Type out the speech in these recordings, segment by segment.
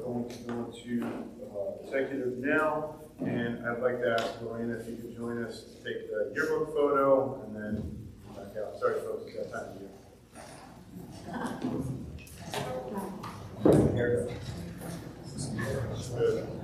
going to go into executive now, and I'd like to ask Lorraine if you could join us to take the yearbook photo and then back out. Sorry, folks, got time to do. Here we go. Good.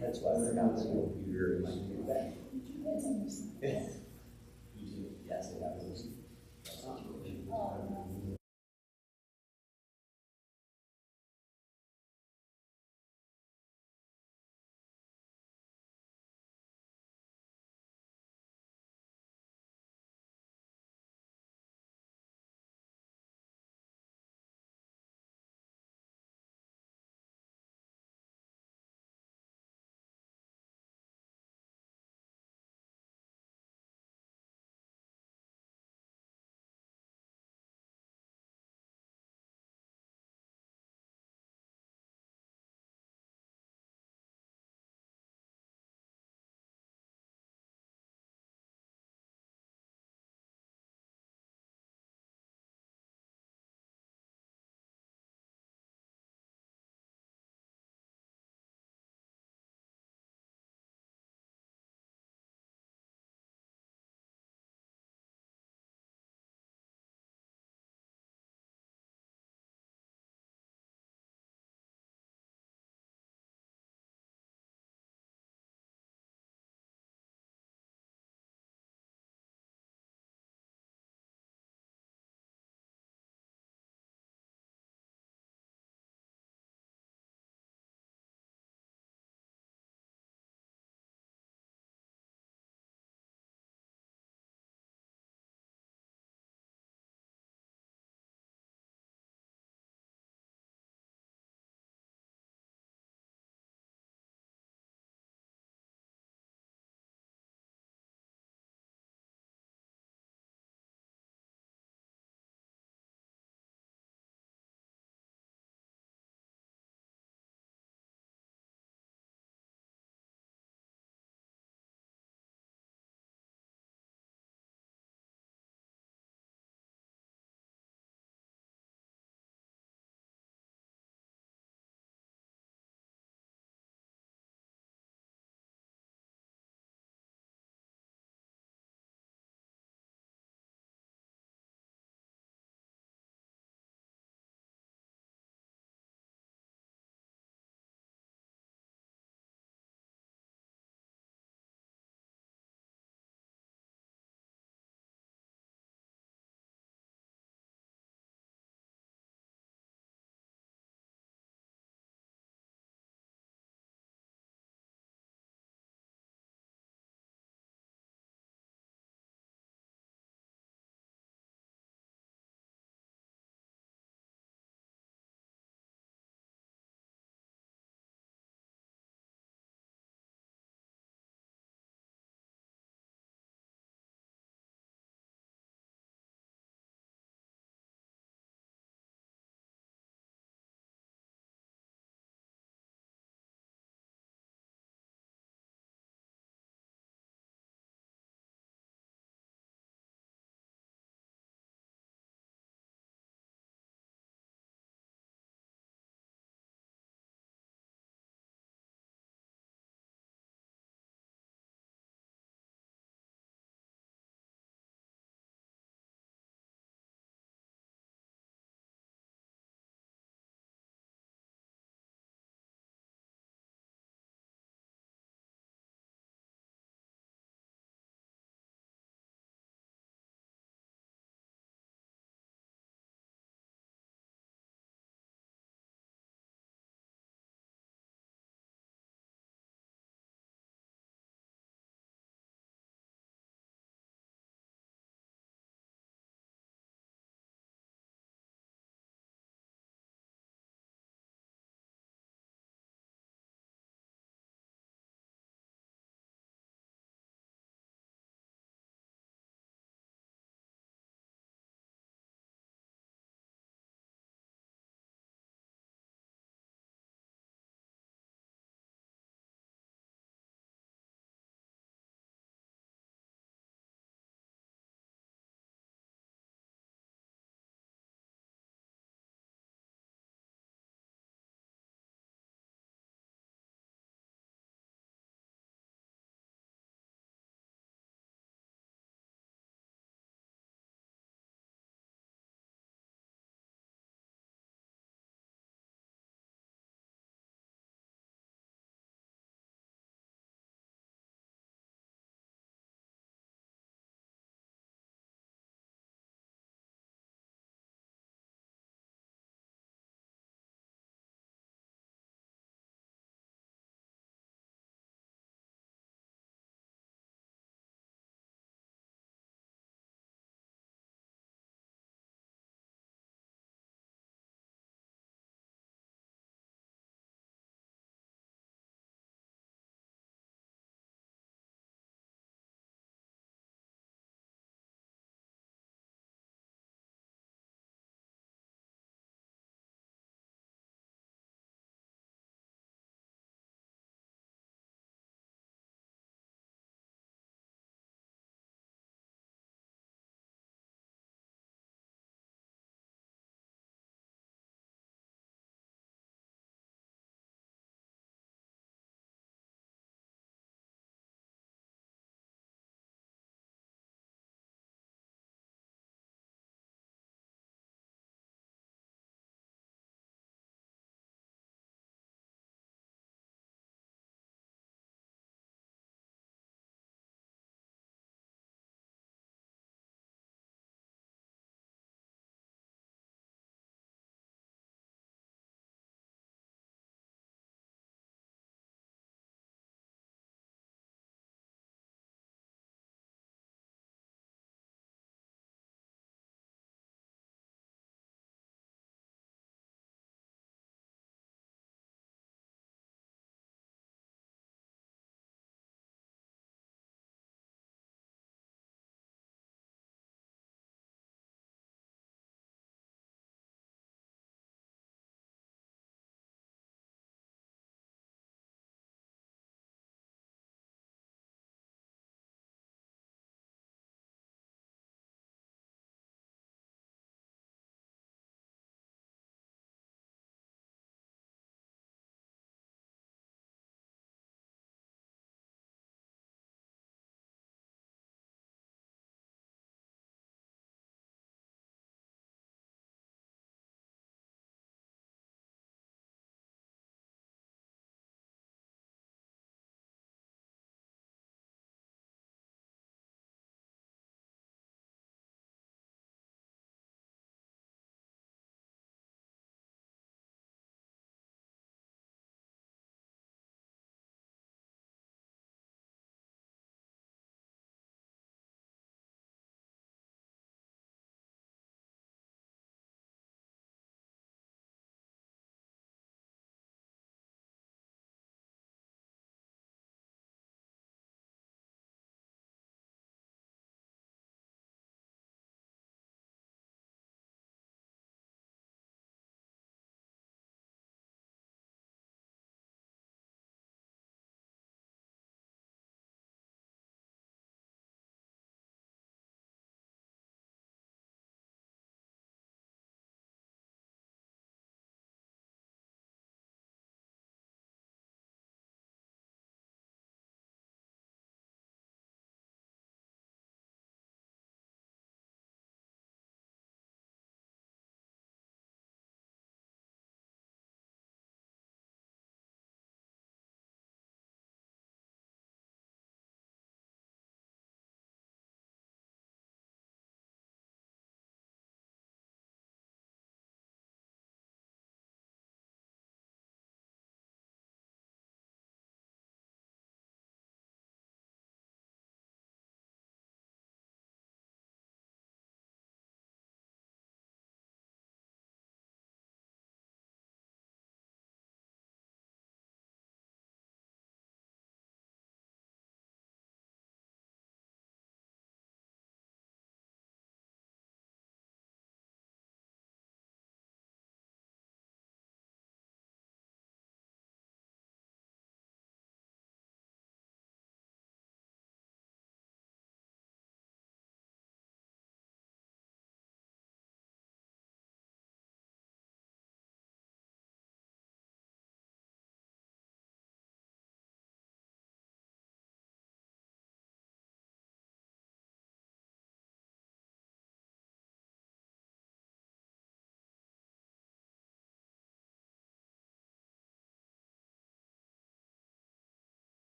That's why we're not school. You're yes,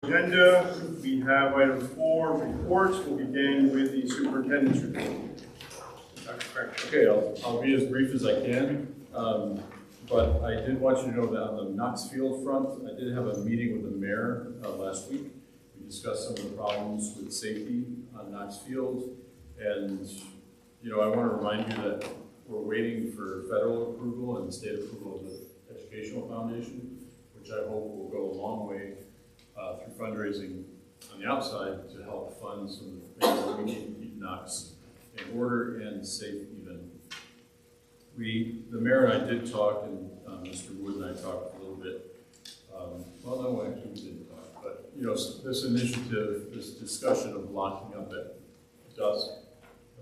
Agenda, we have item 4, reports. We'll begin with the superintendent's report. Dr. Craig. Okay, I'll be as brief as I can, but I did want you to know that on the Knoxfield front, I did have a meeting with the mayor last week. We discussed some of the problems with safety on Knoxfield, and I want to remind you that we're waiting for federal approval and state approval of the Educational Foundation, which I hope will go a long way through fundraising on the outside to help fund some of the things that we need to keep Knox in order and safe even. The mayor and I did talk, and Mr. Wood and I talked a little bit. Well, no, actually we didn't talk, but this initiative, this discussion of locking up at dusk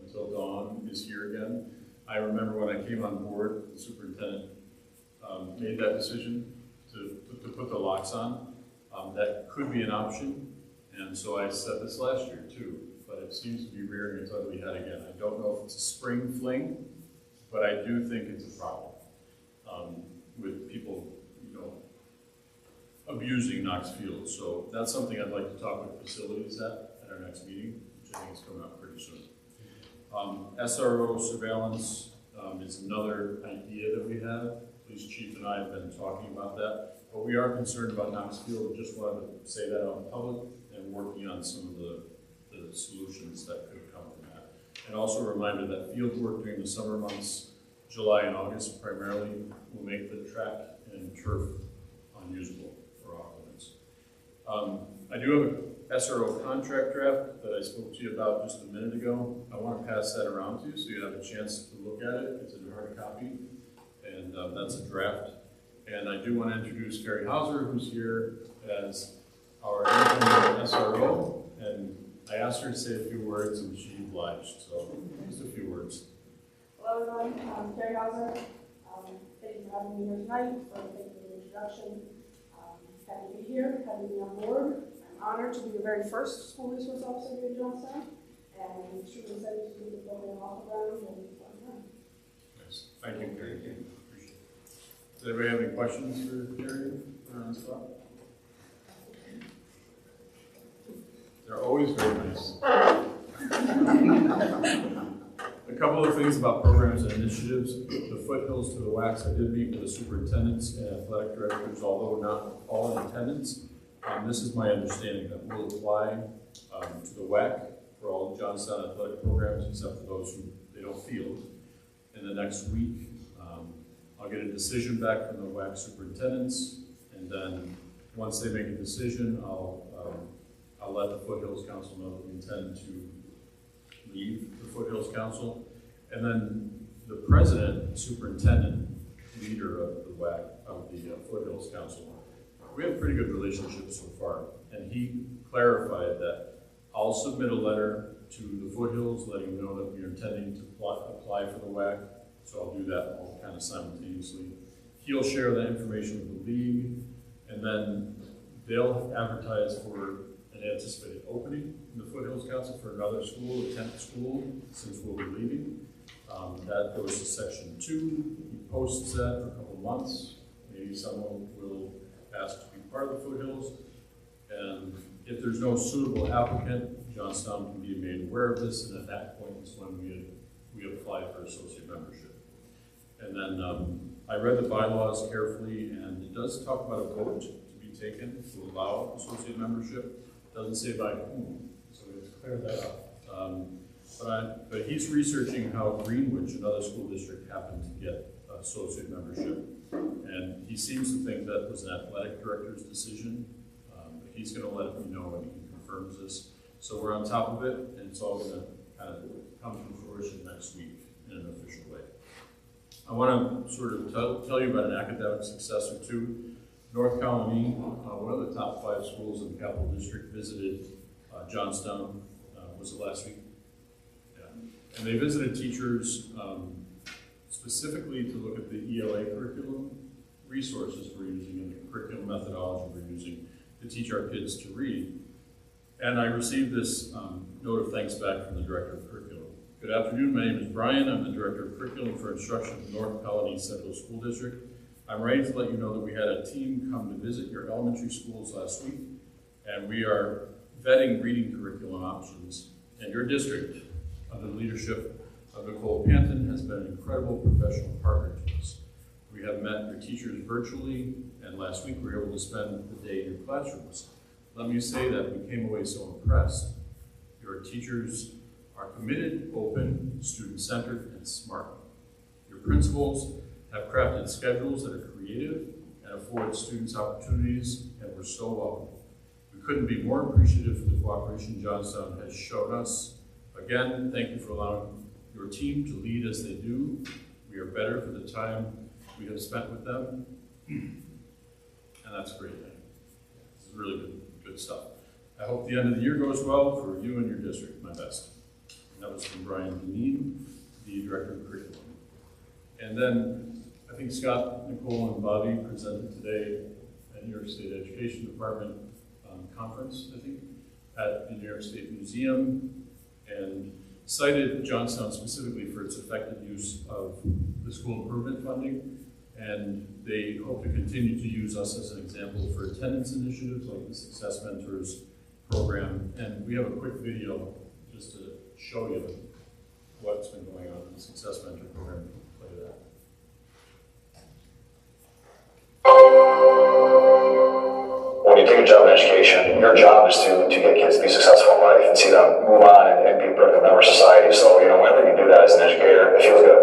until dawn is here again. I remember when I came on board, the superintendent made that decision to put the locks on. That could be an option, and so I said this last year too, but it seems to be rearing its ugly head again. I don't know if it's a spring fling, but I do think it's a problem with people, abusing Knoxfield. So that's something I'd like to talk with facilities at our next meeting, which I think is coming up pretty soon. SRO surveillance is another idea that we have. Police chief and I have been talking about that, but we are concerned about Knoxfield. Just wanted to say that out in public and working on some of the solutions that could come from that. And also a reminder that field work during the summer months, July and August primarily, will make the track and turf unusable for off limits. I do have a SRO contract draft that I spoke to you about just a minute ago. I want to pass that around to you so you have a chance to look at it. It's in hard copy, and that's a draft. And I do want to introduce Carrie Hauser, who's here as our incoming SRO, and I asked her to say a few words, and she obliged, so just a few words. Hello everyone, I'm Carrie Hauser. Thank you for having me here tonight, for the introduction. Happy to be here, happy to be on board. I'm honored to be the very first school resource officer here in Johnstown, and I'm extremely excited to be the program off the ground and Nice. Thank you, Carrie. Appreciate it. Does anybody have any questions for Carrie on the spot? They're always very nice. A couple of things about programs and initiatives. The foothills to the wax, I did meet with the superintendents and athletic directors, although not all in attendance. This is my understanding that will apply to the WAC for all Johnstown athletic programs, except for those who they don't field. In the next week, I'll get a decision back from the WAC superintendents, and then once they make a decision, I'll let the Foothills Council know that we intend to leave the Foothills Council, and then the president, superintendent, leader of the WAC, of the Foothills Council, we have a pretty good relationship so far, and he clarified that I'll submit a letter to the Foothills letting them know that we are intending to apply for the WAC, so I'll do that all kind of simultaneously. He'll share that information with the league, and then they'll advertise for an anticipated opening in the Foothills Council for another school, a 10th school, since we'll be leaving. That goes to section 2. He posts that for a couple months. Maybe someone will ask to be part of the Foothills. And if there's no suitable applicant, Johnstown can be made aware of this, and at that point is when we apply for associate membership. And then I read the bylaws carefully, and it does talk about a vote to be taken to allow associate membership. It doesn't say by whom, so we have to clear that up. But he's researching how Greenwich, another school district, happened to get associate membership. And he seems to think that was an athletic director's decision. But he's going to let me know when he confirms this. So we're on top of it, and it's all going to kind of come to fruition next week in an official way. I want to sort of tell you about an academic success or two. North Colony, one of the top 5 schools in the Capital District, visited Johnstown. Was it last week? Yeah. And they visited teachers specifically to look at the ELA curriculum resources we're using and the curriculum methodology we're using to teach our kids to read. And I received this note of thanks back from the Director of Curriculum. Good afternoon, my name is Brian. I'm the Director of Curriculum for Instruction at the North Colony Central School District. I'm ready to let you know that we had a team come to visit your elementary schools last week, and we are vetting reading curriculum options. And your district, under the leadership of Nicole Panton, has been an incredible professional partner to us. We have met your teachers virtually, and last week we were able to spend the day in your classrooms. Let me say that we came away so impressed. Your teachers are committed, open, student-centered, and smart. Your principals have crafted schedules that are creative and afford students opportunities, and we're so welcome. We couldn't be more appreciative for the cooperation Johnstown has shown us. Again, thank you for allowing your team to lead as they do. We are better for the time we have spent with them, and that's great. This is really good stuff. I hope the end of the year goes well for you and your district. My best. And that was from Brian Deneen, the Director of Curriculum. And then I think Scott, Nicole, and Bobby presented today at New York State Education Department conference, I think, at the New York State Museum, and cited Johnstown specifically for its effective use of the school improvement funding. And they hope to continue to use us as an example for attendance initiatives like the Success Mentors program. And we have a quick video just to show you what's been going on in the Success Mentor program. Play that. When you take a job in education, your job is to get kids to be successful in life and see them move on and be productive member of society. So, whenever you do that as an educator, it feels good.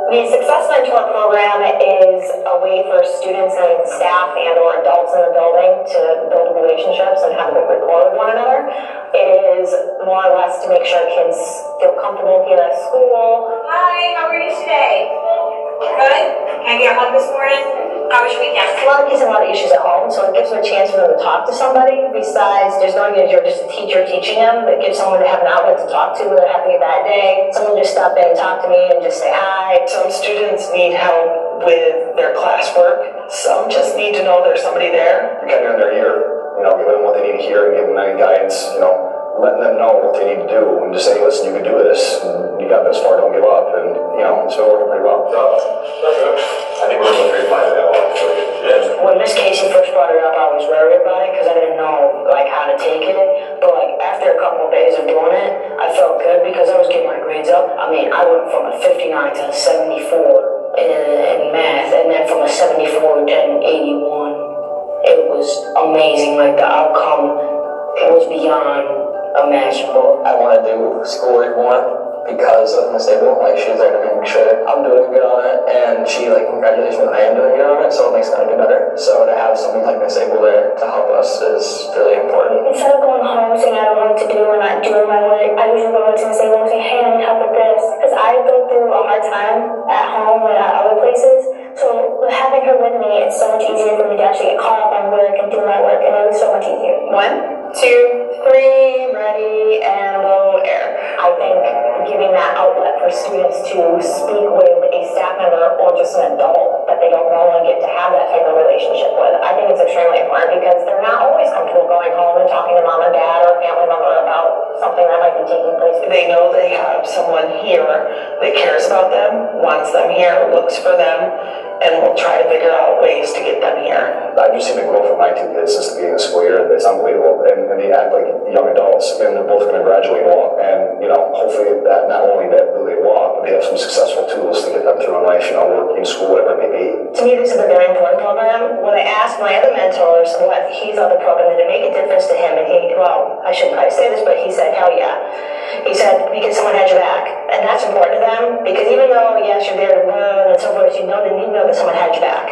The Success Mentor program is a way for students and staff and or adults in the building to build relationships and have a good rapport with one another. It is more or less to make sure kids feel comfortable here at school. Hi, how are you today? Good? Can I get help this morning? How was your weekend? A lot of kids have a lot of issues at home, so it gives them a chance for them to talk to somebody besides just knowing that you're just a teacher teaching them. It gives someone to have an outlet to talk to when they're having a bad day. Someone just stop in and talk to me and just say hi. Some students need help with their classwork. Some just need to know there's somebody there. You're kind of in their ear, giving them what they need to hear and giving them any guidance, letting them know what they need to do and just say, listen, you can do this. And you got this far, don't give up. And, it's been working pretty well. I think we're going to apply that one. When Miss Casey first brought it up, I was worried about it because I didn't know how to take it. But after a couple of days of doing it, I felt good because I was getting my grades up. I mean, I went from a 59 to a 74 in math, and then from a 74 to an 81. It was amazing. The outcome was beyond imaginable. I want to do schoolwork more because of Miss Abel. She's there to make sure I'm doing good on it, and she congratulates me when I am doing good on it, so it makes it kind of better. So to have something like Miss Abel there to help us is really important. Instead of going home saying I don't know what to do or not doing my work, I usually go to Miss Abel and say, hey, I need help with this. Because I go through a hard time at home and at other places. So having her with me, it's so much easier for me to actually get caught up on work and do my work, and it was so much easier. 1, 2, 3, ready, and low air. I think giving that outlet for students to speak with a staff member or just an adult that they don't know and get to have that type of relationship with, I think it's extremely important because they're not always comfortable going home and talking to mom and dad or a family member about something that might be taking place. They know they have someone here that cares about them, wants them here, looks for them, and will try to figure out ways to get them here. I've just seen it grow from my two kids since the beginning of the school year. It's unbelievable. And they act like young adults, and they're both going to graduate and walk. And, hopefully that not only that do they walk, but they have some successful tools to get them through in life, working, school, whatever it may be. To me, this is a very important program. When I asked my other mentors what he thought the program did it make a difference to him, and I shouldn't probably say this, but he said, hell yeah. He said, because someone had your back. And that's important to them, because even though, yes, you're there to learn and so forth, you know that someone had your back.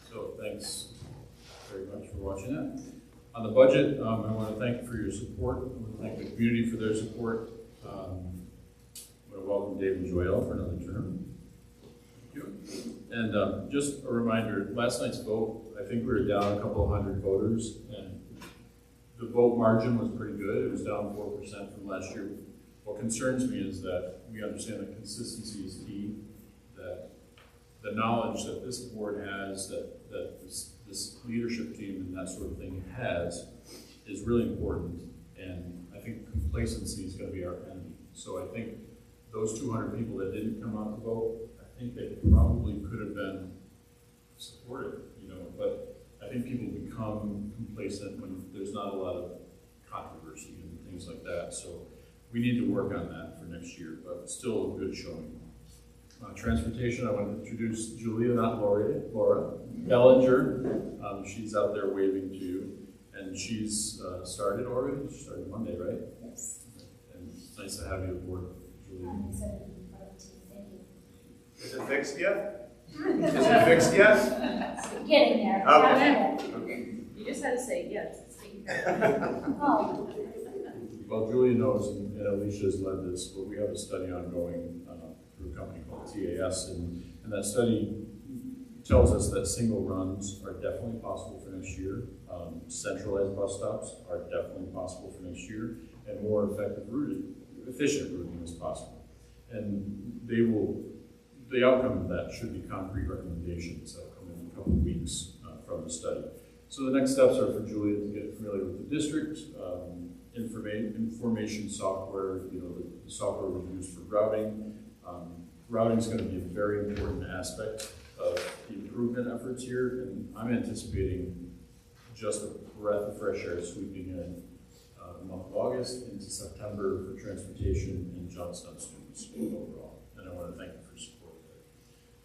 So thanks very much for watching that. On the budget, I want to thank you for your support. I want to thank the community for their support. I want to welcome Dave and Joelle for another term. Thank you. And just a reminder, last night's vote, I think we were down a couple of hundred voters, and the vote margin was pretty good. It was down 4% from last year. What concerns me is that we understand that consistency is key, that the knowledge that this board has, that this leadership team and that sort of thing has, is really important. And I think complacency is going to be our enemy. So I think those 200 people that didn't come out to vote, I think they probably could have been supported, but I think people become complacent when there's not a lot of controversy and things like that. So we need to work on that for next year, but still a good showing. Transportation, I want to introduce Julia, not Laura Bellinger. She's out there waving to you, and she's started already. She started Monday, right? Yes. And it's nice to have you aboard, Julia. I'm excited to be part of the team. Thank you. Is it fixed yet? Is it fixed yet? Getting there. Okay. You just had to say yes. Oh, Well, Julia knows, and Alicia has led this, but we have a study ongoing through a company called TAS, and that study tells us that single runs are definitely possible for next year. Centralized bus stops are definitely possible for next year, and more efficient routing is possible. And the outcome of that should be concrete recommendations that will come in a couple of weeks from the study. So the next steps are for Julia to get familiar with the district, information software, the software we use for routing. Routing is going to be a very important aspect of the improvement efforts here, and I'm anticipating just a breath of fresh air sweeping in the month of August into September for transportation and Johnstown students overall. And I want to thank you for your support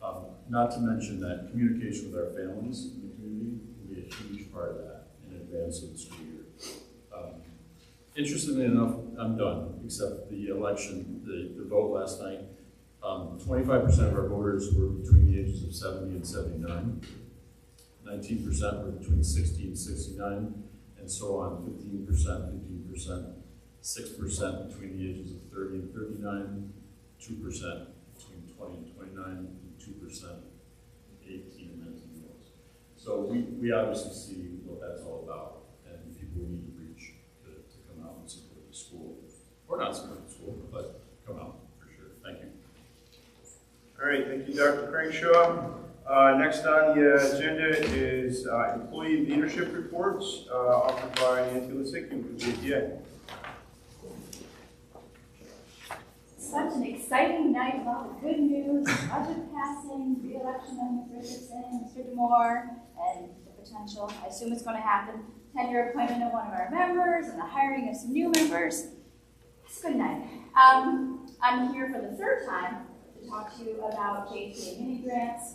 there. Not to mention that communication with our families in the community will be a huge part of that in advance of the school year. Interestingly enough, I'm done, except the election, the vote last night. 25% of our voters were between the ages of 70 and 79. 19% were between 60 and 69, and so on. 15%, 6% between the ages of 30 and 39, 2% between 20 and 29, and 2% 18 and 19 years old. So we obviously see what that's all about, and people we need to reach to come out and support the school, or not support the school, but come out for sure. Thank you. All right, thank you, Dr. Crankshaw. Next on the agenda is employee leadership reports offered by Nancy Lisicki from JPA. such an exciting night with all the good news, budget passing, re-election of Ms. Richardson, Mr. DeMore, and the potential, I assume it's going to happen, tenure appointment of one of our members and the hiring of some new members. It's a good night. I'm here for the third time to talk to you about JPA mini grants,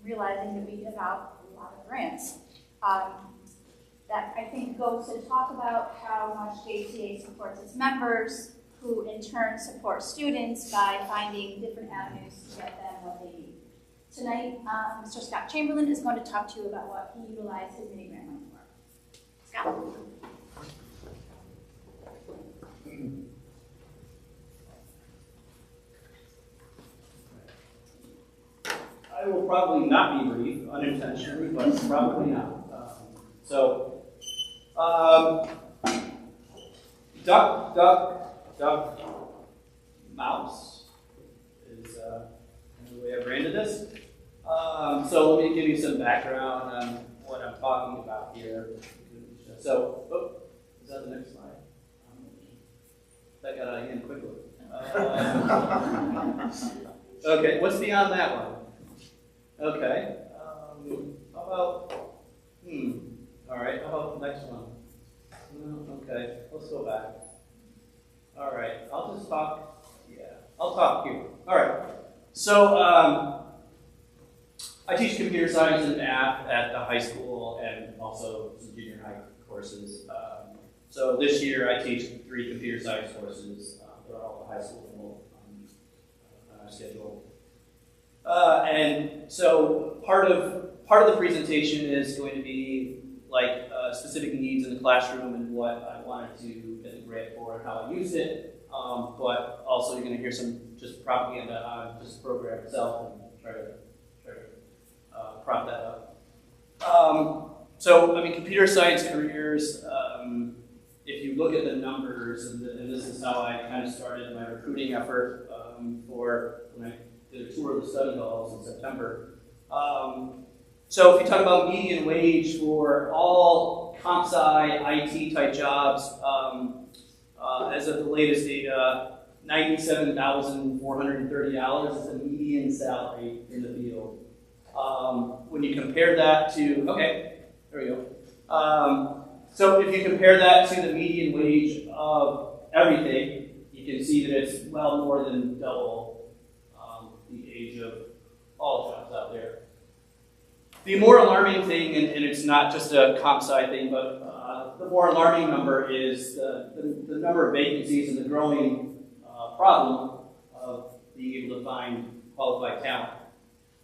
realizing that we give out a lot of grants. That I think goes to talk about how much JPA supports its members, who in turn support students by finding different avenues to get them what they need. Tonight, Mr. Scott Chamberlain is going to talk to you about what he utilized his mini grant money for. Scott. I will probably not be brief, unintentionally, but probably not. Duck, mouse is the way I branded this. So let me give you some background on what I'm talking about here. So, is that the next slide? That got out of hand quickly. Okay, what's beyond that one? Okay. How about, all right, how about the next one? Okay, let's go back. All right, I'll just talk, I'll talk here. All right, so I teach computer science and math at the high school and also some junior high courses. So this year I teach 3 computer science courses. They're all at the high school level on our schedule. And so part of the presentation is going to be like specific needs in the classroom and what I wanted to get the grant for and how I used it. But also you're going to hear some just propaganda on just the program itself and try to prop that up. So I mean, computer science careers. If you look at the numbers, and this is how I kind of started my recruiting effort for when I did a tour of the study halls in September. So if you talk about median wage for all comp sci IT type jobs, as of the latest data, $97,430 is the median salary in the field. When you compare that to, okay, there we go. So if you compare that to the median wage of everything, you can see that it's well more than double the age of all jobs out there. The more alarming thing, and it's not just a comp sci thing, but the more alarming number is the number of vacancies and the growing problem of being able to find qualified talent.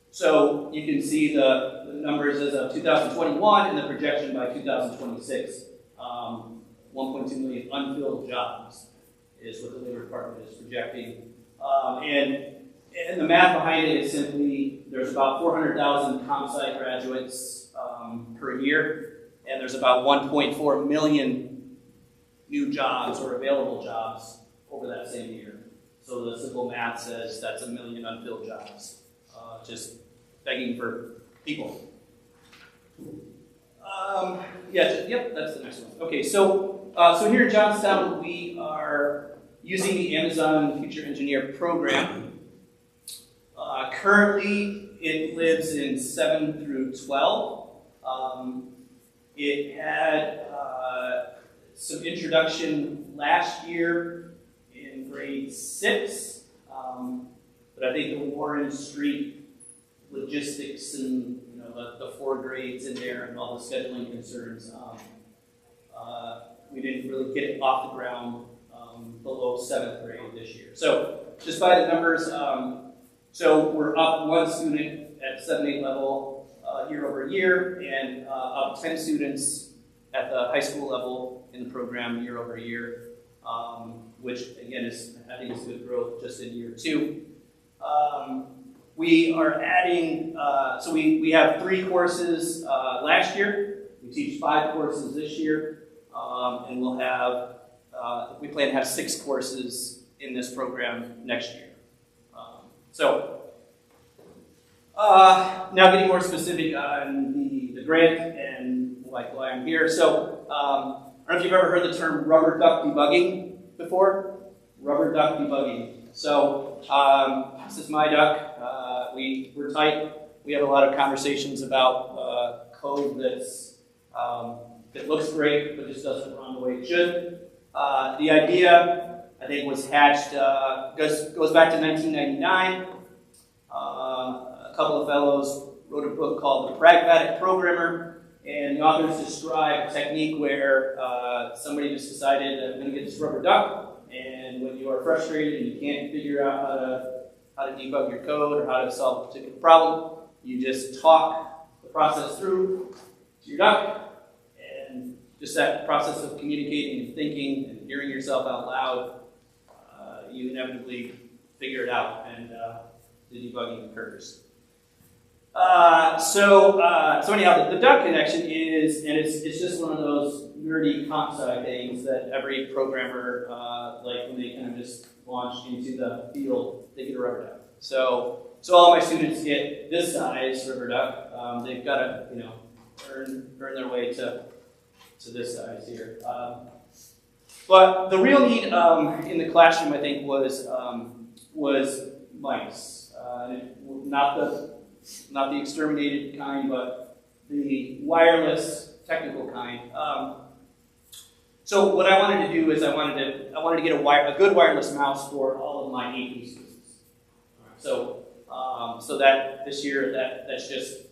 So you can see the numbers as of 2021 and the projection by 2026. 1.2 million unfilled jobs is what the Labor Department is projecting. And the math behind it is simply there's about 400,000 comp sci graduates per year, and there's about 1.4 million new jobs or available jobs over that same year. So the simple math says that's 1 million unfilled jobs, just begging for people. Yep, that's the next one. Okay, so here in Johnstown, we are using the Amazon Future Engineer program. Currently, it lives in 7 through 12. It had some introduction last year in grade 6, but I think the Warren Street logistics and the 4 grades in there and all the scheduling concerns, we didn't really get it off the ground below 7th grade this year. So just by the numbers, so we're up 1 student at 7-8 level year over year, and up 10 students at the high school level in the program year over year, which again is, I think, is good growth just in year 2. We are adding, so we have 3 courses last year. We teach 5 courses this year, and we'll have, we plan to have 6 courses in this program next year. Now getting more specific on the grant and why I'm here. So, I don't know if you've ever heard the term rubber duck debugging before. Rubber duck debugging. So, this is my duck. We're tight. We have a lot of conversations about code that looks great but just doesn't run the way it should. The idea, I think, was hatched, goes back to 1999. A couple of fellows wrote a book called The Pragmatic Programmer, and the authors describe a technique where somebody just decided that I'm going to get this rubber duck, and when you are frustrated and you can't figure out how to debug your code or how to solve a particular problem, you just talk the process through to your duck, and just that process of communicating and thinking and hearing yourself out loud, you inevitably figure it out, and the debugging occurs. So anyhow, the duck connection is, and it's just one of those nerdy comp sci things that every programmer, like when they kind of just launch into the field, they get a rubber duck. So all my students get this size rubber duck. They've got to, earn their way to this size here. But the real need in the classroom, I think, was mice. Not the exterminated kind, but the wireless technical kind. So what I wanted to do is I wanted to get a good wireless mouse for all of my AP students. So that this year that's just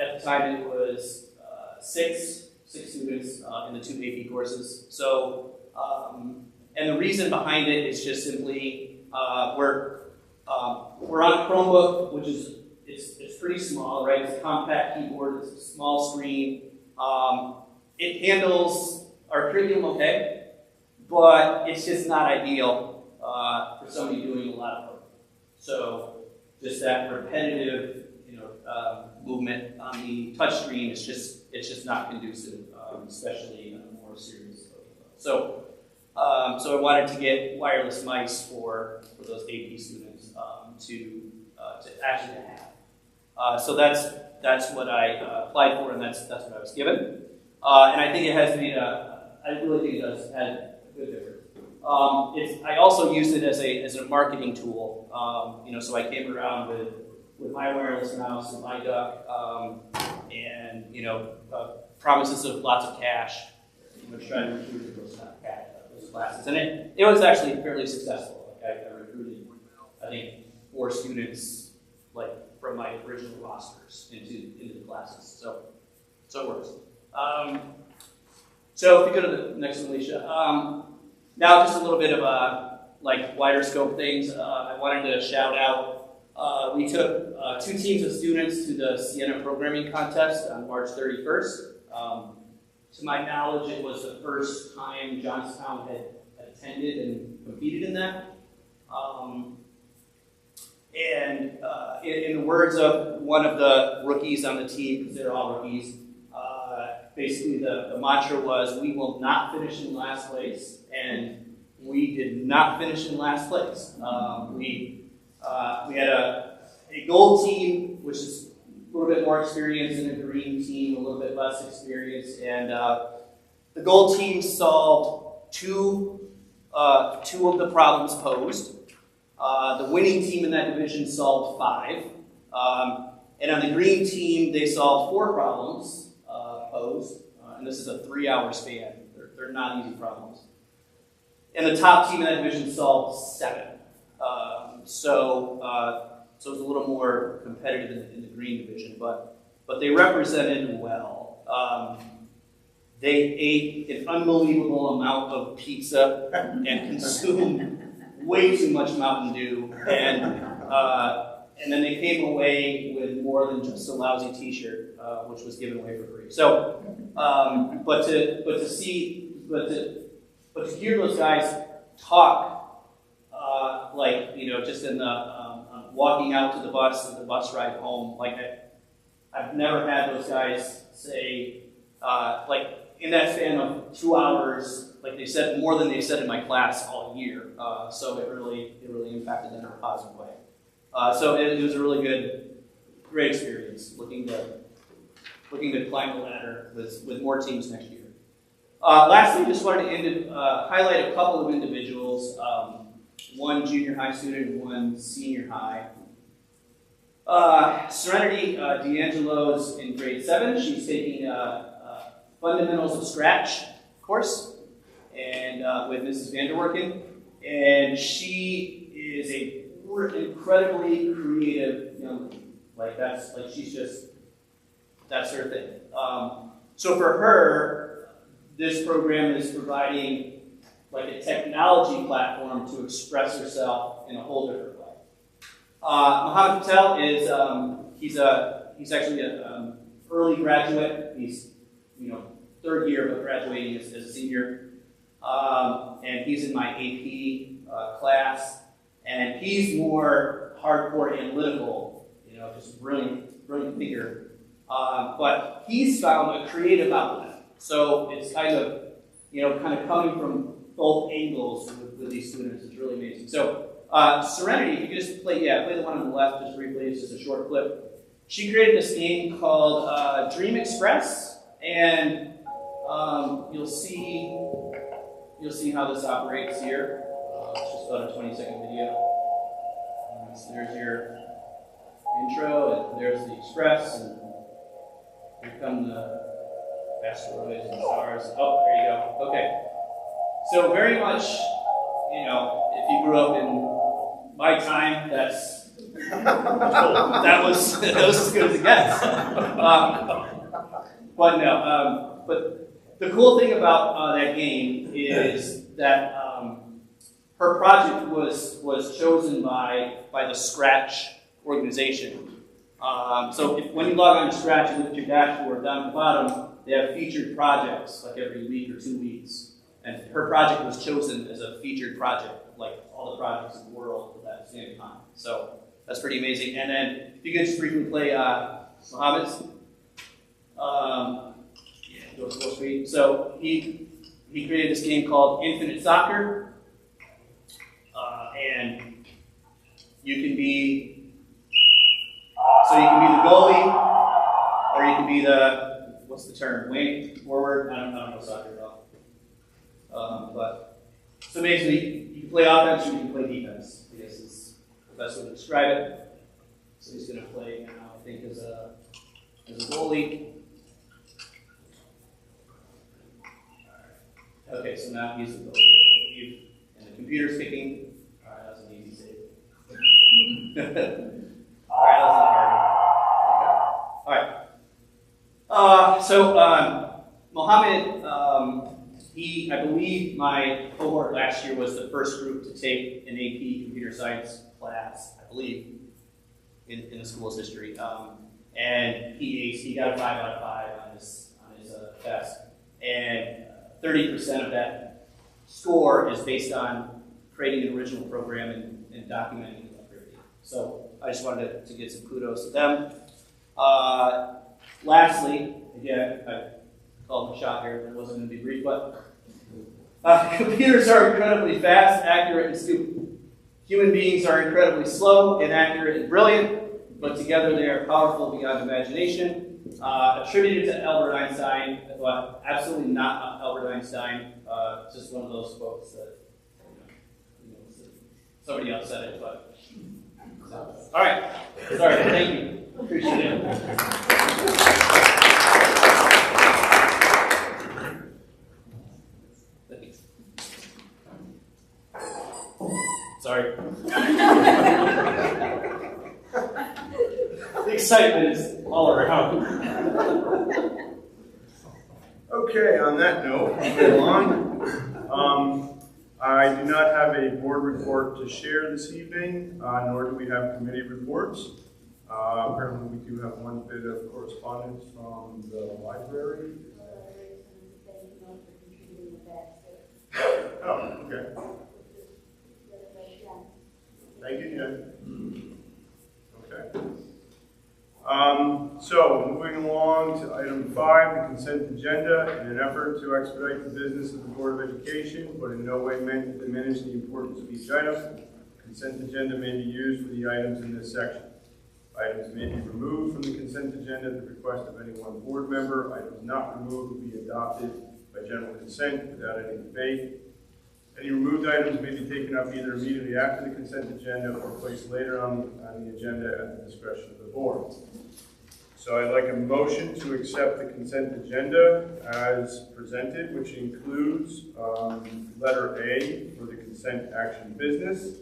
at the time it was six students in the 2 AP courses. So and the reason behind it is just simply we're on a Chromebook, which is it's pretty small, right? It's a compact keyboard, it's a small screen. It handles our curriculum okay, but it's just not ideal for somebody doing a lot of work. So just that repetitive, movement on the touch screen is just not conducive, especially in a more serious level. So I wanted to get wireless mice for those AP students to actually have. So that's what I applied for, and that's what I was given. And I think it has made I really think it does add a good difference. I also used it as a marketing tool. So I came around with my wireless mouse and my duck, and promises of lots of cash. Trying to recruit those classes, and it was actually fairly successful. Like I recruited, I think, 4 students like from my original rosters into the classes. So it works. So if you go to the next one, Alicia. Now just a little bit of wider scope things. I wanted to shout out. We took 2 teams of students to the Siena Programming Contest on March 31st. To my knowledge, it was the first time Johnstown had attended and competed in that. In the words of one of the rookies on the team, because they're all rookies, basically the mantra was, we will not finish in last place, and we did not finish in last place. We had a gold team, which is a little bit more experience, and a green team, a little bit less experience, and the gold team solved two of the problems posed. The winning team in that division solved 5. And on the green team, they solved 4 problems posed. And this is a 3-hour span. They're not easy problems. And the top team in that division solved 7. So it was a little more competitive in the green division, but they represented well. They ate an unbelievable amount of pizza and consumed way too much Mountain Dew, and then they came away with more than just a lousy T-shirt, which was given away for free. So, but to hear those guys talk, just in the walking out to the bus ride home, I've never had those guys say, in that span of 2 hours, they said more than they said in my class all year. So it really impacted them in a positive way. So it was a really great experience looking to climb the ladder with more teams next year. Lastly, I just wanted to highlight a couple of individuals, one junior high student and one senior high. Serenity D'Angelo is in grade 7. She's taking Fundamentals of Scratch course and with Mrs. Vanderwerken. And she is a incredibly creative young lady. That's her thing. So for her, this program is providing a technology platform to express herself in a whole different way. Mohammed Patel is he's actually an early graduate. He's 3rd year of graduating as a senior, and he's in my AP class. And he's more hardcore analytical, just brilliant figure. But he's found a creative outlet. So it's kind of coming from both angles with these students. It's really amazing. So Serenity, if you could just play the one on the left just briefly. It's just a short clip. She created this game called Dream Express, and you'll see how this operates here. It's just about a 20-second video. So there's your intro, and there's the Express, and here come the asteroids and stars. Oh, there you go. Okay. So very much, if you grew up in my time, that was as good as it gets. But the cool thing about that game is that her project was chosen by the Scratch organization. So when you log on to Scratch and look at your dashboard, down at the bottom, they have featured projects every week or 2 weeks. And her project was chosen as a featured project, like all the projects in the world at the same time. So that's pretty amazing. And then if you could just briefly play Mohammed's. Go full screen. So he created this game called Infinite Soccer. And you can be the goalie, or you can be what's the term? Wing, forward. I don't know soccer at all. But So basically, you can play offense or you can play defense, I guess is the best way to describe it. So he's going to play now, I think, as a goalie. Okay, so now he's the goalie. And the computer's kicking. All right, that was an easy save. All right, that's not hard. Okay. All right. So Mohammed, I believe my cohort last year was the first group to take an AP computer science class, I believe, in the school's history. And he got a 5 out of 5 on his test. And 30% of that score is based on creating an original program and documenting it appropriately. So I just wanted to get some kudos to them. Lastly, again, I called my shot here, it wasn't going to be brief, but computers are incredibly fast, accurate, and stupid. Human beings are incredibly slow, inaccurate, and brilliant, but together they are powerful beyond imagination. Attributed to Albert Einstein, I thought absolutely not Albert Einstein, just one of those quotes that somebody else said it, but all right, sorry, thank you, appreciate it. Sorry. The excitement is all around. Okay, on that note, moving on. I do not have a board report to share this evening, nor do we have committee reports. Apparently, we do have one bit of correspondence from the library. Oh, okay. Thank you, Jen. Okay. So, moving along to item 5, the consent agenda. In an effort to expedite the business of the Board of Education, but in no way meant to diminish the importance of each item, the consent agenda may be used for the items in this section. Items may be removed from the consent agenda at the request of any one board member. Items not removed will be adopted by general consent without any debate. Any removed items may be taken up either immediately after the consent agenda or placed later on the agenda at the discretion of the board. So I'd like a motion to accept the consent agenda as presented, which includes letter A for the consent action business,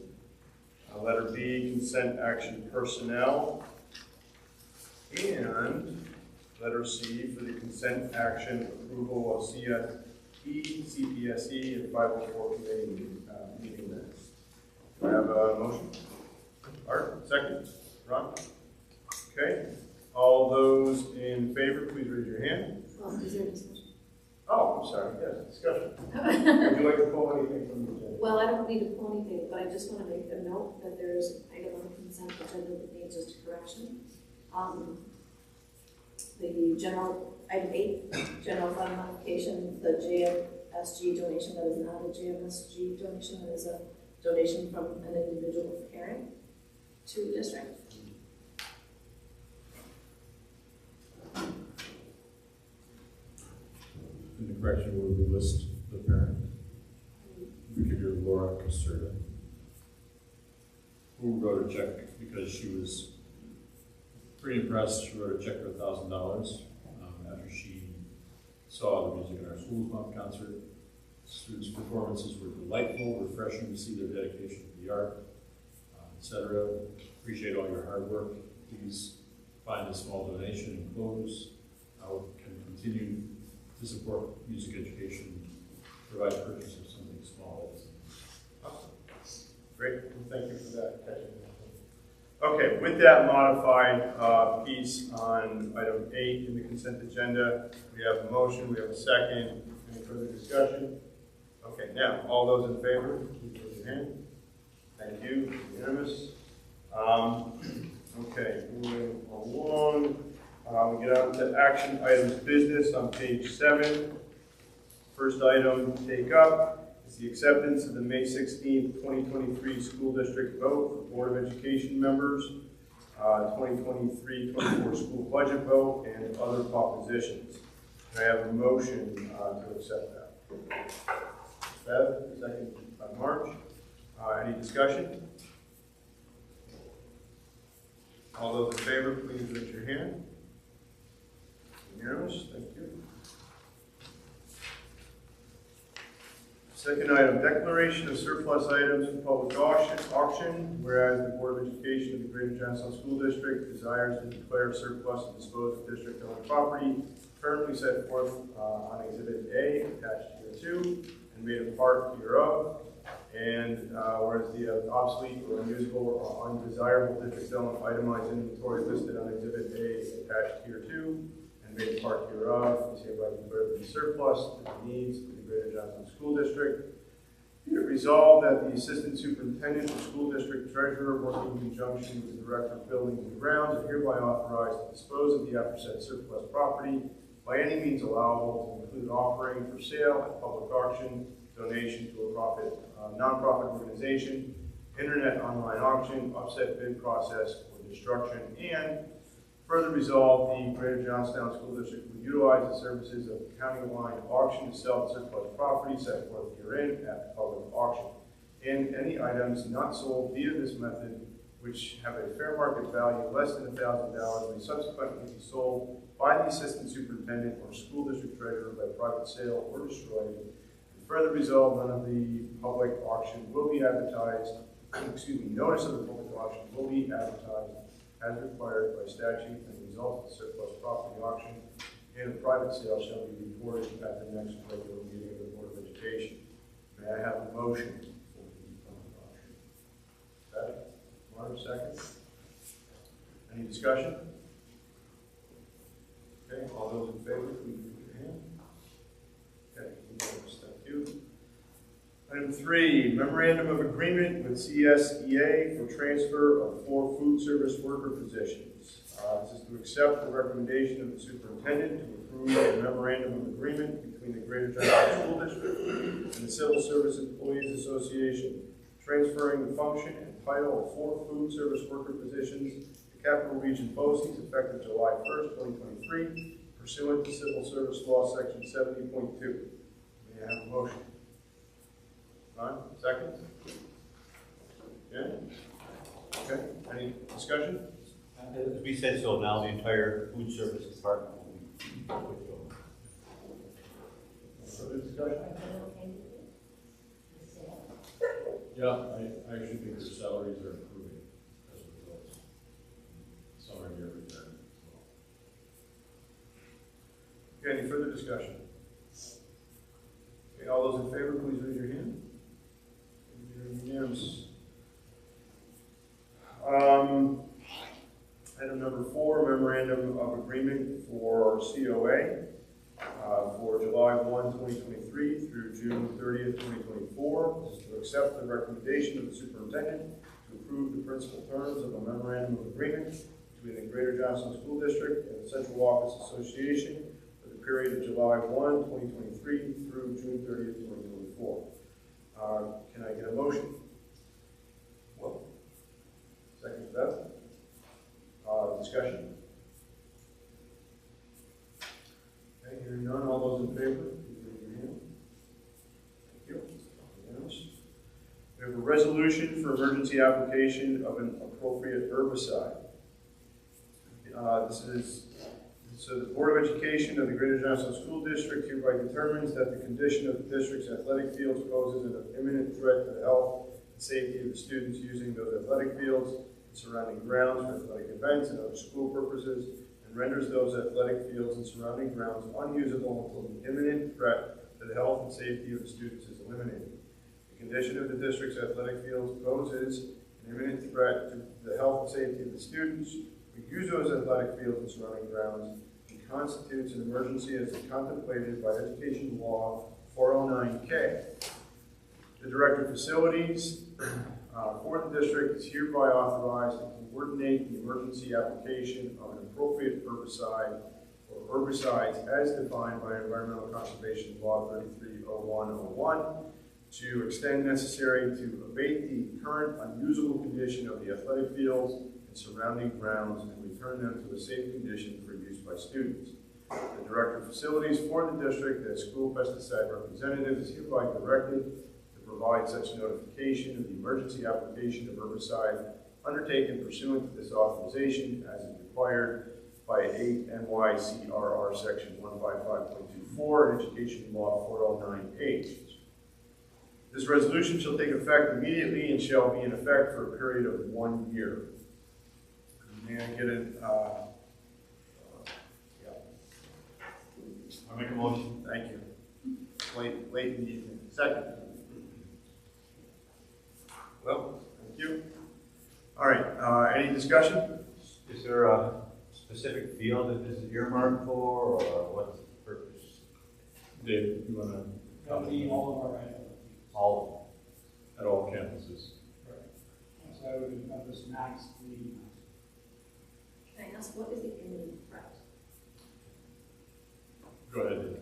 letter B, consent action personnel, and letter C for the consent action approval of CFE, CPSE, and 504 committee meeting minutes. Do I have a motion? Art, second. Ron? Okay. All those in favor, please raise your hand. Is there a discussion? Oh, I'm sorry. Yes, discussion. Would you like to pull anything from the agenda? Well, I don't need to pull anything, but I just want to make a note that there's an item on the consent agenda that needs just a correction. The general, item 8, general fund modification, the GJSD donation that is not a GMSG donation, that is a donation from an individual parent to the district. In the correction, will we list the parent? We could do Laura Caserta, who wrote a check because she was pretty impressed. She wrote a check for $1,000 after she saw the Music in Our Schools Month concert. Students' performances were delightful, refreshing to see their dedication to the art, etc. Appreciate all your hard work. Please find a small donation enclosed. I can continue to support music education, provide purchase of something small. Awesome. Great. Thank you for that. Okay, with that modified piece on item 8 in the consent agenda, we have a motion, we have a second. Any further discussion? Okay, now, all those in favor, please raise your hand. Thank you. Unanimous. Okay, moving along. We get on to action items business on page 7. First item to take up is the acceptance of the May 16th, 2023 school district vote for Board of Education members, 2023-24 school budget vote, and other propositions. Can I have a motion to accept that? Bev, second. March. Any discussion? All those in favor, please raise your hand. Unanimous, thank you. Second item, declaration of surplus items for public auction, whereas the Board of Education of the Greater Johnstown School District desires to declare surplus and dispose of district-owned property currently set forth on Exhibit A, attached here to, and made a part hereof. And whereas the obsolete or unusable or undesirable district-owned itemized inventory listed on Exhibit A attached here to, and made a part hereof, is hereby declared to be surplus to the needs of the Greater Johnstown School District. Be it resolved that the Assistant Superintendent or School District Treasurer, working in conjunction with the Director of Buildings and Grounds, are hereby authorized to dispose of the aforesaid surplus property by any means allowable, to include offering for sale at public auction, donation to a nonprofit organization, internet online auction, upset bid process, or destruction, and further resolve the Greater Johnstown School District will utilize the services of the county line auction to sell the surplus property set forth herein at the public auction. And any items not sold via this method, which have a fair market value less than $1,000, may subsequently be sold by the Assistant Superintendent or School District Treasurer by private sale or destroyed. And further resolve, none of the public auction will be advertised, notice of the public auction will be advertised as required by statute, and the result of the surplus property auction and a private sale shall be reported at the next regular meeting of the Board of Education. May I have a motion for the public auction? Second. Mark, second. Any discussion? Okay, all those in favor, please raise your hand. Okay, unanimous, thank you. Item 3, memorandum of agreement with CSEA for transfer of 4 food service worker positions. This is to accept the recommendation of the superintendent to approve a memorandum of agreement between the Greater Johnstown School District and the Civil Service Employees Association, transferring the function and title of 4 food service worker positions to Capital Region BOCES effective July 1st, 2023, pursuant to Civil Service Law Section 70.2. May I have a motion? Ron, second? Okay, any discussion? As we said, so now the entire food service department will be switched over. Further discussion? Yeah, I actually think their salaries are improving as a result. Some are near retirement. Okay, any further discussion? Okay, all those in favor, please raise your hand. Unanimous. Item number 4, memorandum of agreement for COA for July 1, 2023 through June 30th, 2024. This is to accept the recommendation of the superintendent to approve the principal terms of a memorandum of agreement between the Greater Johnstown School District and the Central Office Association for the period of July 1, 2023 through June 30th, 2024. Can I get a motion? What? Second, Beth? Discussion? Okay, hearing none, all those in favor, please raise your hand. Thank you. Unanimous. We have a resolution for emergency application of an appropriate herbicide. So the Board of Education of the Greater Johnstown School District hereby determines that the condition of the district's athletic fields poses an imminent threat to the health and safety of the students using those athletic fields and surrounding grounds for athletic events and other school purposes, and renders those athletic fields and surrounding grounds unusable until the imminent threat to the health and safety of the students is eliminated. The condition of the district's athletic fields poses an imminent threat to the health and safety of the students who use those athletic fields and surrounding grounds, and constitutes an emergency as contemplated by Education Law 409K. The Director of Facilities for the district is hereby authorized to coordinate the emergency application of an appropriate herbicide or herbicides as defined by Environmental Conservation Law 330101 to extend necessary to abate the current unusable condition of the athletic fields and surrounding grounds and return them to a safe condition for use by students. The Director of Facilities for the district as school pesticide representative is hereby directed to provide such notification of the emergency application of herbicide undertaken pursuant to this authorization as is required by 8 NYCRR Section 155.24 and Education Law 409H. This resolution shall take effect immediately and shall be in effect for a period of 1 year. May I get it? I make a motion. Thank you. Late in the evening. Second. Well, thank you. All right, any discussion? Is there a specific field that this is earmarked for, or what's the purpose? Dave, you want to That would be all of our items. All at all campuses? So that would encompass max, the Can I ask, what is the imminent threat? Go ahead, Dave.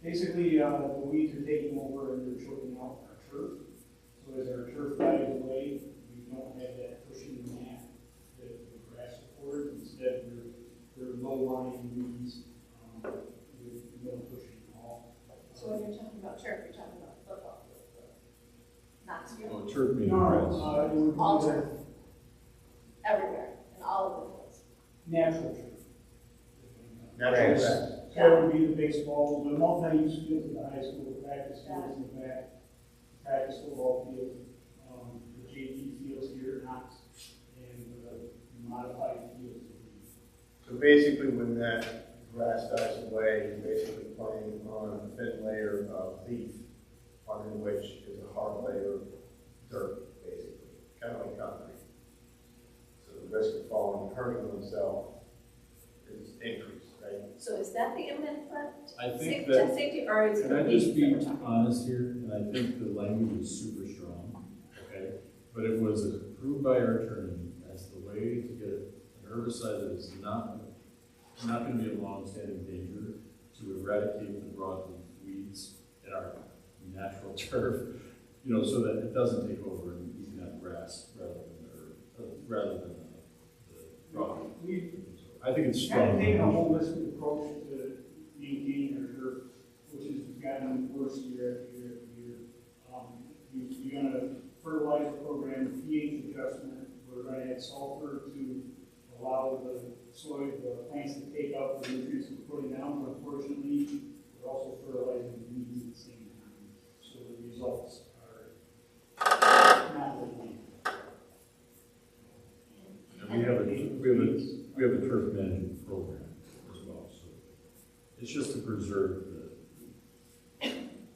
basically, the weeds are taking over and they're choking out our turf. So as our turf dies away, we don't have that pushing mat that the grass supports. Instead, they're low-lying weeds. We don't push it at all. So when you're talking about turf, you're talking about football field, not field. Oh, turf meaning No, grass. it would be All the turf, everywhere, in all of the fields. natural turf. Natural grass. So that would be the baseball, the multi-use fields at the high school, the practice fields in the back, practice football field, the JV fields here at Knox, and the modified fields. So basically, when that grass dies away, you're basically playing on a thin layer of leaf, under which is a hard layer of dirt, basically, kind of like concrete. So the risk of falling and hurting themselves is increased, right? So is that the imminent threat? I think Safety, that, safety, or is it can I the just weeds be that we're talking about? honest here, and I think the language is super strong, okay? But it was approved by our attorney as the way to get an herbicide that is not going to be a long-standing danger to eradicate the broadleaf weeds in our natural turf, so that it doesn't take over and you can have grass rather than the broadleaf. I think it's Kind of strong. taking a holistic approach to maintaining our turf, which has gotten worse year after year after year. You're going to fertilizer program, pH adjustment. We're going to add sulfur to allow the soil, the plants to take up the nutrients we're putting down. But unfortunately, we're also fertilizing the weeds at the same time. So the results are not really. And we have a turf management program as well, so it's just to preserve the.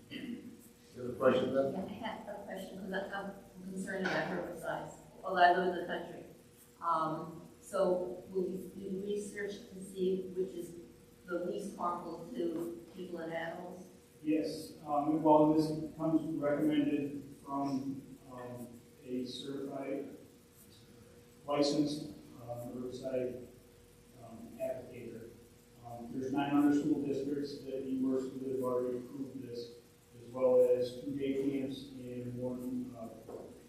You have a question, Ben? I have a question because I'm concerned about herbicides. Well, I live in the country. So will you do research to see which is the least harmful to people and animals? Yes, well, this comes recommended from a certified, licensed herbicide applicator. There's 900 school districts that he works with that have already approved this, as well as 2 day camps and 1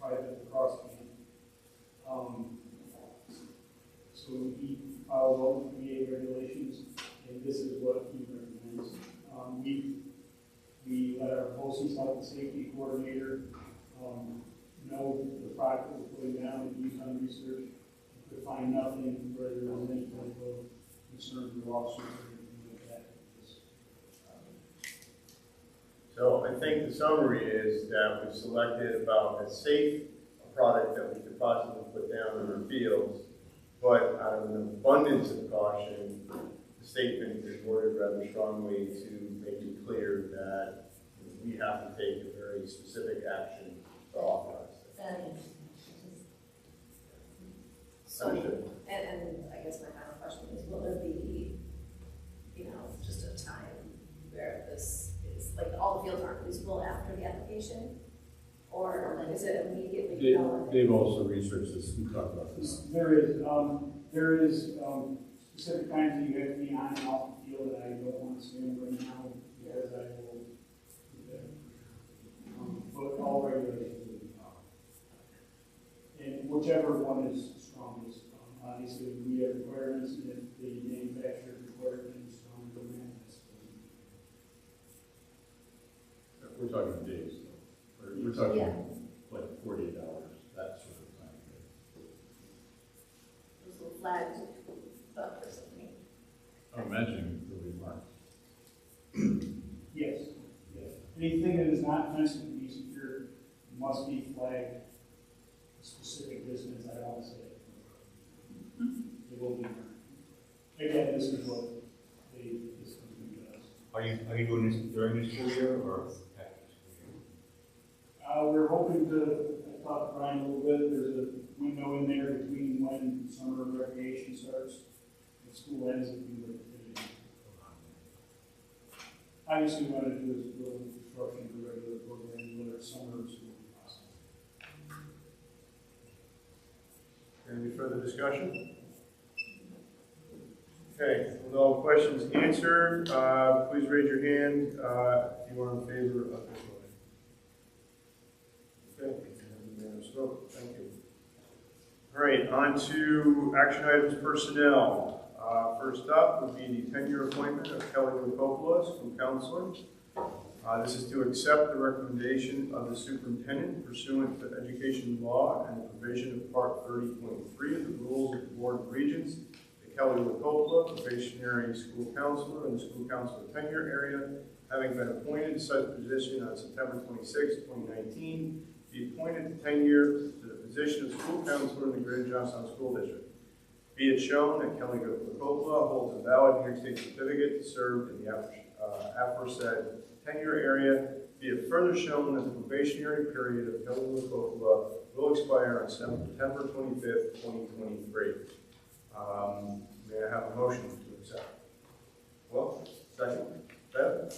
private cross camp. So he follows all the VA regulations, and this is what he recommends. We let our BOCES health and safety coordinator know the product that we're putting down, and he's done research. We could find nothing where there was any type of concern for lawsuits or anything like that. So I think the summary is that we've selected about as safe a product that we could possibly put down in our fields, but out of an abundance of caution, the statement is worded rather strongly to make it clear that we have to take a very specific action to authorize it. So, and I guess my final question is, will there be, just a time where this is, like, all the fields aren't usable after the application? Or is it immediately done? Dave also researched this, we talked about this. There is specific times that you have to be on and off the field that I don't want to swim right now because I will, but all regulations will be followed. And whichever one is strongest, obviously we have requirements, and if the manufacturer requires them stronger than that, that's We're talking days. We're talking Yeah. like 48 hours, that sort of time. Those little flags up or something. I'm imagining it'll be marked. Yes. Anything that is not fenced and be secured must be flagged a specific distance, I don't say. It will be marked. Again, this is what this company does. Are you doing this during the school year or after the school year? We're hoping to, I talked to Brian a little bit, there's a window in there between when summer recreation starts and school ends if we would finish. Obviously, what I want to do is build construction for regular programs, whether it's summer or school. Any further discussion? Okay, with all questions answered, please raise your hand if you are in favor of this motion. Okay, unanimous vote. Thank you. All right, on to action items personnel. First up would be the 10-year appointment of Kelly Coppola, school counselor. This is to accept the recommendation of the superintendent pursuant to education law and the provision of Part 30.3 of the rules of the Board of Regents. Kelly Coppola, probationary school counselor in the school counselor tenure area, having been appointed to such position on September 26, 2019, be appointed to tenure to the position of school counselor in the Greater Johnstown School District. Be it shown that Kelly Coppola holds a valid New York State certificate to serve in the aforesaid tenure area. Be it further shown that the probationary period of Kelly Coppola will expire on September 25th, 2023. May I have a motion to accept? Well, second. Bev?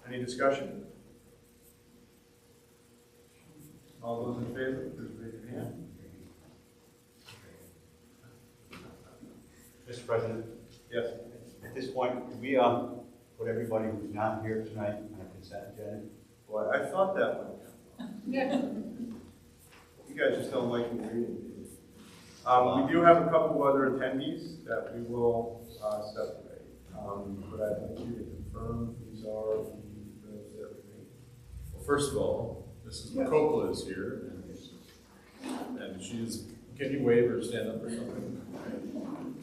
Any discussion? All those in favor, please raise your hand. Mr. President? Yes. At this point, could we put everybody who's not here tonight on a consent agenda? Well, I thought that one. You guys just don't like me reading. We do have a couple other attendees that we will separate. But I'd like you to confirm these are those that remain. Well, first of all, Mrs. Coppola is here, and she is. Can you wave or stand up or something?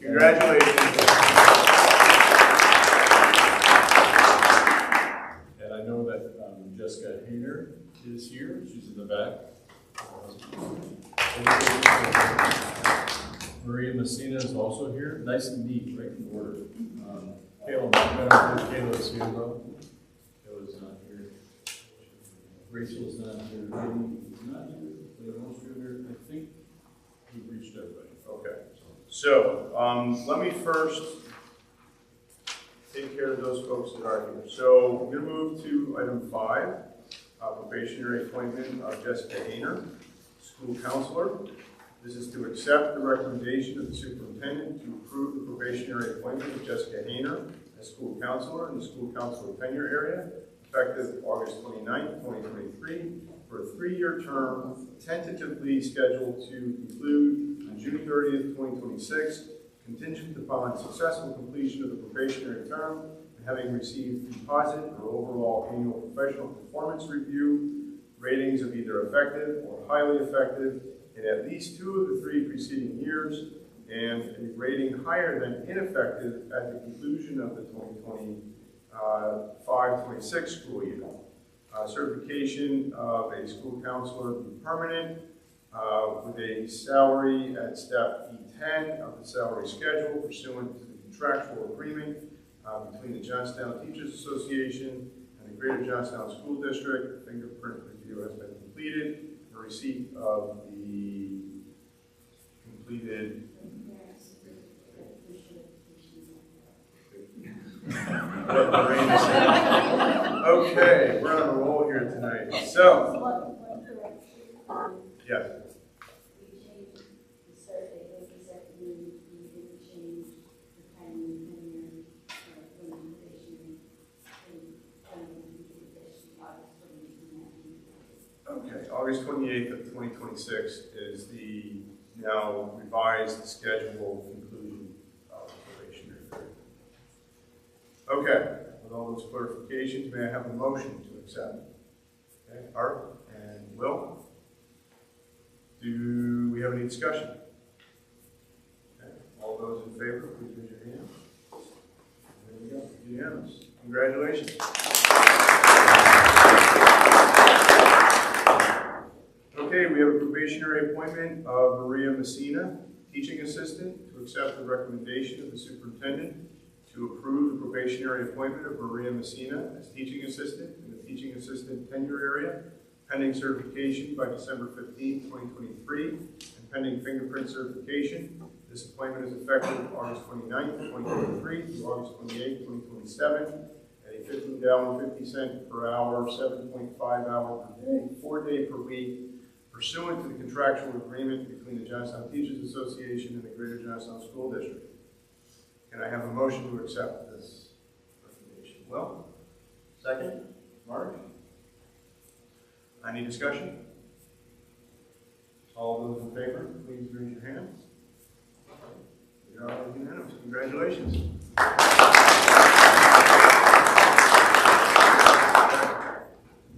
Congratulations. And I know that Jessica Hayner is here. She's in the back. Maria Messina is also here. Nice and neat, right in order. Kayla is here though. Kayla's not here. Rachel's not here. Katie is not here. They're also here. I think we've reached everybody. Okay. So let me first take care of those folks that are here. So we're going to move to item 5, probationary appointment of Jessica Hayner, school counselor. This is to accept the recommendation of the superintendent to approve the probationary appointment of Jessica Hayner as school counselor in the school counselor tenure area, effective August 29, 2023, for a 3-year term, tentatively scheduled to conclude on June 30th, 2026, contingent upon successful completion of the probationary term and having received composite or overall annual professional performance review, ratings of either effective or highly effective in at least 2 of the 3 preceding years, and a rating higher than ineffective at the conclusion of the 2025-26 school year. Certification of a school counselor be permanent with a salary at step E10 of the salary schedule pursuant to the contractual agreement between the Johnstown Teachers Association and the Greater Johnstown School District. Fingerprint review has been completed. The receipt of the completed Okay, we're on a roll here tonight. So, yes. Okay, August 28th of 2026 is the now revised schedule conclusion of the probationary period. Okay, with all those clarifications, may I have a motion to accept? Okay, Art and any discussion? Okay. All those in favor, please raise your hand. There we go. Unanimous. Congratulations. Okay, we have a probationary appointment of Maria Messina, teaching assistant, to accept the recommendation of the superintendent to approve the probationary appointment of Maria Messina as teaching assistant in the teaching assistant tenure area, pending certification by December 15, 2023, and pending fingerprint certification. This appointment is effective August 29, 2023 through August 28, 2027, at a $15.50 per hour, 7.5 hour per day, 4 day per week, pursuant to the contractual agreement between the Johnstown Teachers Association and the Greater Johnstown School District. Can I have a motion to accept this recommendation? Will? Second? Mark? Any discussion? All those in favor, please raise your hand. We are unanimous. Congratulations.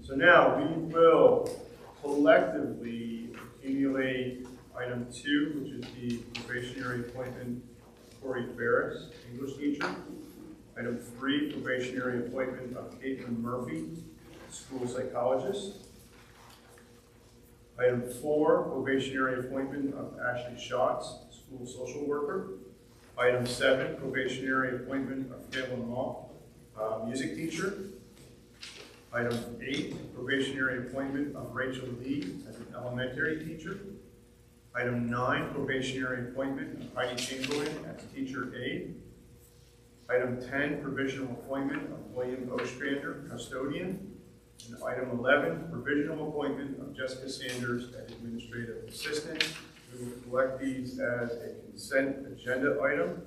So now we will collectively accumulate item 2, which is the probationary appointment of Corey Ferris, English teacher. Item 3, probationary appointment of Caitlin Murphy, school psychologist. Item 4, probationary appointment of Ashley Schatz, school social worker. Item 7, probationary appointment of Caitlin Mock, music teacher. Item 8, probationary appointment of Rachel Lee as an elementary teacher. Item 9, probationary appointment of Heidi Chamberlain as teacher aide. Item 10, provisional appointment of William Ostrander, custodian. And item 11, provisional appointment of Jessica Sanders as administrative assistant. We will collect these as a consent agenda item.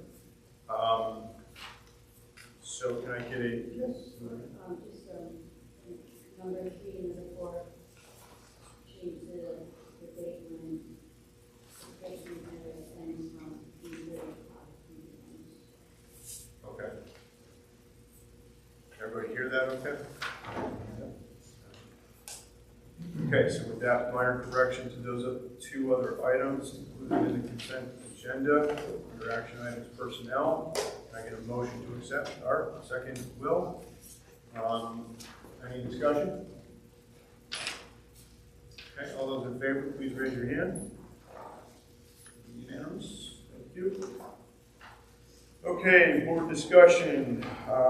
So can I get a yes? Number 3 in the report, change the date when the patient ends from the Okay. Everybody hear that okay? Okay, so with that minor correction to those 2 other items included in the consent agenda, under action items personnel, can I get a motion to accept? Art, second, Will. Any discussion? Okay, all those in favor, please raise your hand. Unanimous. Thank you. Okay, board discussion.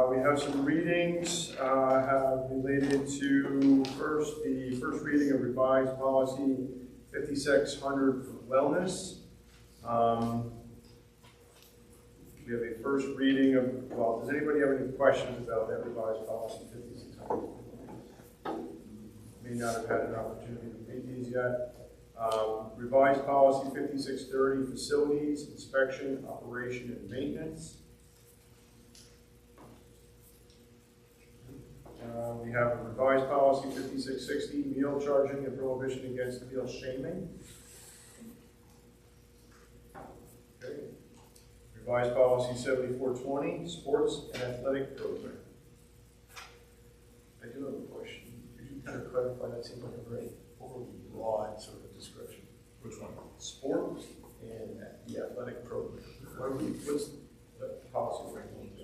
We have some readings related to the first reading of revised policy 5600 for wellness. We have a first reading of, well, does anybody have any questions about that revised policy 5600? May not have had an opportunity to read these yet. Revised policy 5630, facilities, inspection, operation, and maintenance. We have a revised policy 5660, meal charging and prohibition against meal shaming. Okay. Revised policy 7420, sports and athletic program. I do have a question. Could you kind of clarify? That seems like a very overly broad sort of description. Which one? Sports and the athletic program. What's the policy we're going to do?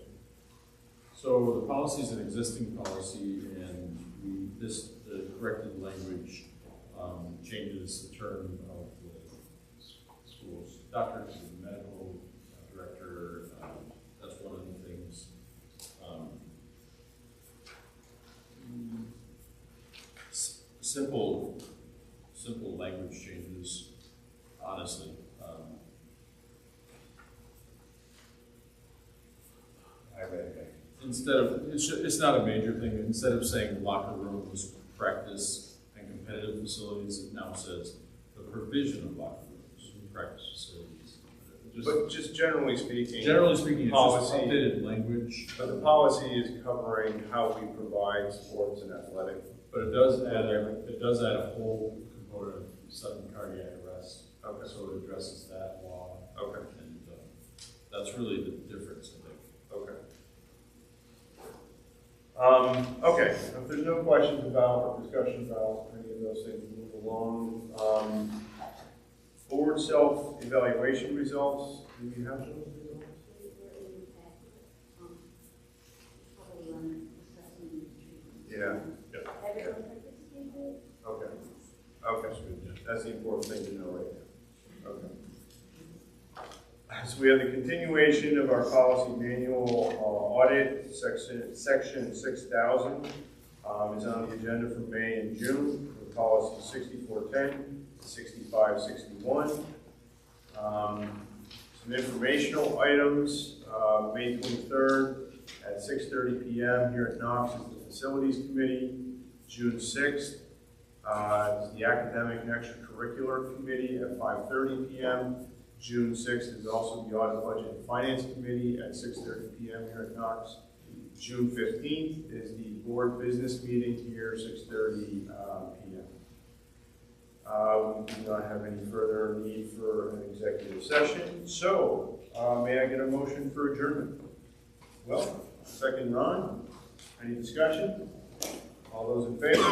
So the policy is an existing policy, and the corrected language changes the term of the school's doctor to the medical director. That's one of the things. Simple language changes, honestly. Instead of, it's not a major thing. Instead of saying locker rooms, practice, and competitive facilities, it now says the provision of locker rooms, practice facilities. But just generally speaking, it's policy, just updated language. But the policy is covering how we provide sports and athletic. But it does add a whole component of sudden cardiac arrest. Okay. So it addresses that law. Okay. And that's really the difference, I think. Okay. Okay, if there's no questions about or discussion about any of those things, we'll move along. Board self-evaluation results, do we have those results? Yeah. Okay. Okay, that's the important thing to know right now. Okay. So we have the continuation of our policy manual audit, section 6000 is on the agenda for May and June, for policy 6410, 6561. Some informational items, May 23rd at 6:30 p.m. here at Knox is the Facilities Committee. June 6th is the Academic and Extracurricular Committee at 5:30 p.m. June 6th is also the Audit, Budget, and Finance Committee at 6:30 p.m. here at Knox. June 15th is the Board Business Meeting here, 6:30 p.m. We do not have any further need for an executive session. So, may I get a motion for adjournment? Well, second Ron. Any discussion? All those in favor?